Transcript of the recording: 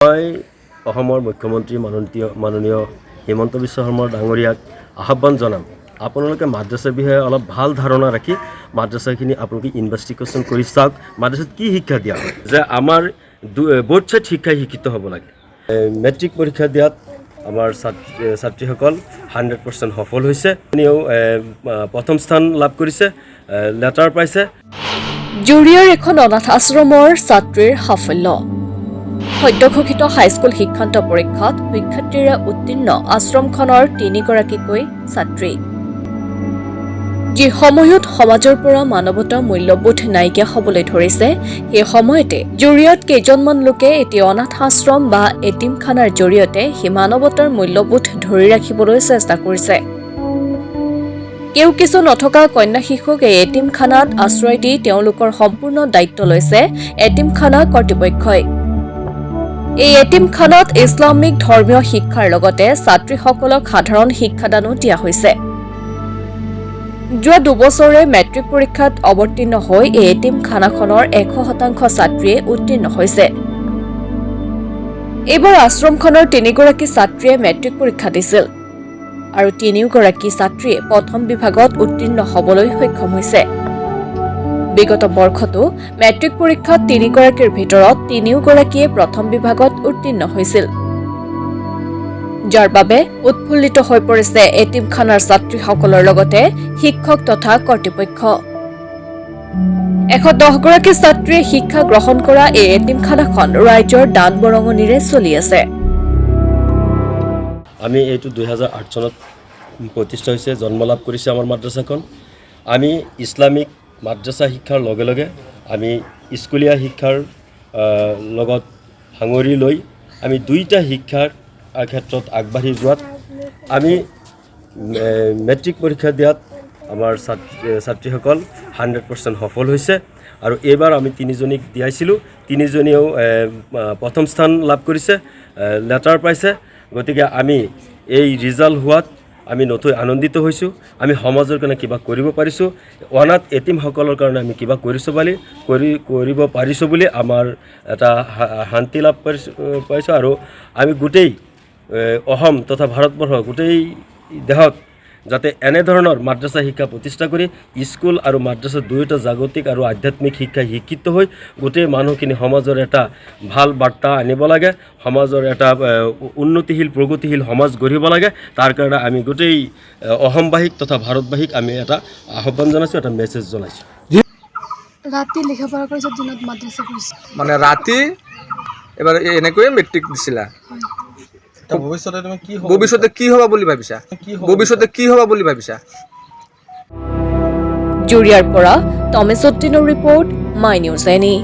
মই অসমৰ মুখ্যমন্ত্ৰী মাননীয় হিমন্ত বিশ্ব শৰ্মা ডাঙৰীয়াক আহ্বান জনাম আপোনালোকে মাদ্ৰাছাৰ বিষয়ে অলপ ভাল ধাৰণা ৰাখি মাদ্ৰাছাখিনি আপোনালোকে ইনভেষ্টিগেশ্যন কৰি চাওক মাদ্ৰাছাত কি শিক্ষা দিয়া হয় যে আমাৰ বোথ ছাইড শিক্ষাই শিক্ষিত হ'ব লাগে মেট্ৰিক পৰীক্ষা দিয়াত আমাৰ ছাত্ৰীসকল 100% সফল হৈছে এনেও প্ৰথম স্থান লাভ কৰিছে লেটাৰ পাইছে জুৰিয়াৰ এখন অনাথ আশ্ৰমৰ ছাত্ৰীৰ সাফল্য সদ্যঘোষিত হাইস্কুল শিক্ষান্ত পৰীক্ষাত শিক্ষাৰ্থীৰে উত্তীৰ্ণ আশ্ৰমখনৰ 3গৰাকীকৈ ছাত্ৰী যি সময়ত সমাজৰ পৰা মানৱতা মূল্যবোধ নাইকিয়া হ'বলৈ ধৰিছে সেই সময়তে জুৰিয়াত কেইজনমান লোকে এটি অনাথ আশ্ৰম বা এটিমখানাৰ জৰিয়তে সেই মানৱতাৰ মূল্যবোধ ধৰি ৰাখিবলৈ চেষ্টা কৰিছে কিছু নথকা কন্যা শিশুক এই এটিমখানাত আশ্ৰয় দি তেওঁলোকৰ সম্পূৰ্ণ দায়িত্ব লৈছে এটিমখানা কৰ্তৃপক্ষই এই এটিমখানাত ইছলামিক ধৰ্মীয় শিক্ষাৰ লগতে ছাত্ৰীসকলক সাধাৰণ শিক্ষাদানো দিয়া হৈছে যোৱা 2 বছৰে মেট্ৰিক পৰীক্ষাত অৱতীৰ্ণ হৈ এই এটিমখানাখনৰ 100% ছাত্ৰীয়ে উত্তীৰ্ণ হৈছে এইবাৰ আশ্ৰমখনৰ 3গৰাকী ছাত্ৰীয়ে মেট্ৰিক পৰীক্ষা দিছিল আৰু 3গৰাকী ছাত্ৰীয়ে প্ৰথম বিভাগত উত্তীৰ্ণ হ'বলৈ সক্ষম হৈছে বিগত বৰ্ষতো মেট্ৰিক পৰীক্ষাত 3গৰাকীৰ ভিতৰত 3গৰাকীয়ে প্ৰথম বিভাগত উত্তীৰ্ণ হৈছিল যাৰ বাবে উৎফুল্লিত হৈ পৰিছে এটিমখানাৰ ছাত্ৰীসকলৰ লগতে শিক্ষক তথা কৰ্তৃপক্ষ 110গৰাকী ছাত্ৰীয়ে শিক্ষা গ্ৰহণ কৰা এই এটিমখানাখন ৰাজ্যৰ দান বৰঙণিৰে চলি আছে আমি এইটো 2008 চনত প্ৰতিষ্ঠা হৈছে জন্ম লাভ কৰিছে আমাৰ মাদ্ৰাছাখন আমি ইছলামিক মাদ্ৰাছা শিক্ষাৰ লগে লগে আমি স্কুলীয়া শিক্ষাৰ লগত সাঙুৰি লৈ আমি দুইটা শিক্ষাৰ ক্ষেত্ৰত আগবাঢ়ি যোৱাত আমি মেট্ৰিক পৰীক্ষা দিয়াত আমাৰ ছাত্ৰীসকল 100% সফল হৈছে আৰু এইবাৰ আমি 3জনীক দিয়াইছিলোঁ 3জনীয়েও প্ৰথম স্থান লাভ কৰিছে লেটাৰ পাইছে গতিকে আমি এই ৰিজাল্ট হোৱাত আমি নথৈ আনন্দিত হৈছোঁ আমি সমাজৰ কাৰণে কিবা কৰিব পাৰিছোঁ অনাথ এটিমসকলৰ কাৰণে আমি কিবা কৰিব পাৰিছোঁ বুলি আমাৰ এটা শান্তি লাভ পাইছোঁ আৰু আমি গোটেই অসম তথা ভাৰতবৰ্ষ গোটেই দেশত যাতে এনেধৰণৰ মাদ্ৰাছা শিক্ষা প্ৰতিষ্ঠা কৰি স্কুল আৰু মাদ্ৰাছা দুয়োটা জাগতিক আৰু আধ্যাত্মিক শিক্ষা শিক্ষিত হৈ গোটেই মানুহখিনি সমাজৰ এটা ভাল বাৰ্তা আনিব লাগে সমাজৰ এটা উন্নতিশীল প্ৰগতিশীল সমাজ গঢ়িব লাগে তাৰ কাৰণে আমি গোটেই অসমবাসীক তথা ভাৰতবাসীক আমি এটা আহ্বান জনাইছোঁ এটা মেছেজ জনাইছোঁ ৰাতি লেখাপঢ়া কৰিছে দিনত মাদ্ৰাছা কৰিছে মানে ৰাতি এবাৰ এনেকৈয়ে মেট্ৰিক দিছিলা ভৱিষ্যতে কি হ'ব বুলি ভাবিছা জুৰিয়াৰ পৰা তমেশ উদ্দিনৰ ৰিপৰ্ট মাই নিউজ এনি